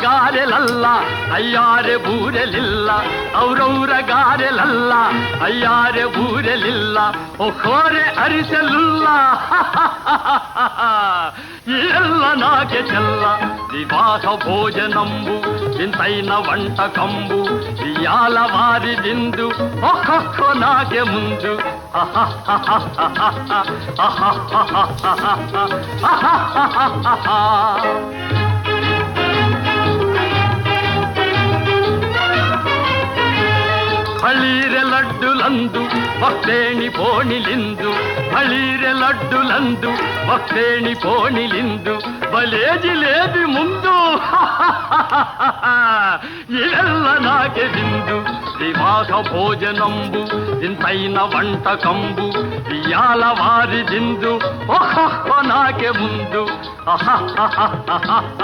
గారెలల్ల అయ్యారె బూరెలిల్ల ఔరౌర గారెలల్ల అయ్యారె బూరెలిల్ల ఒక్కోరె అరిసెలుల్ల ಎಲ್ಲ ನಾಗೆ ಚೆಲ್ಲ ವಿವಾಹ ಭೋಜನಂಬು ಇಂತೈನ ವಂಟಕಂಬು ಇಯಾಲ ವಾರಿದಿಂದು ಒಹೊಕ್ಕೊ ನಾಗೆ ಮುಂದು ಹಳೀರೆ ಲಡ್ಡುಲಂದು ಭಕ್ತೇಣಿ ಪೋಣಿಲಿಂದು ಹಳೀರೆ లడ్డులందు భక్తేణి పోణిలిందు భలే జిలేబి ముందు ఇదెల్ల నాకే విందు వివాహ భోజనంబు ఇంతైన వంటకంబు ఇయాల వారిదిందు ఒహొహొ నాకే ముందు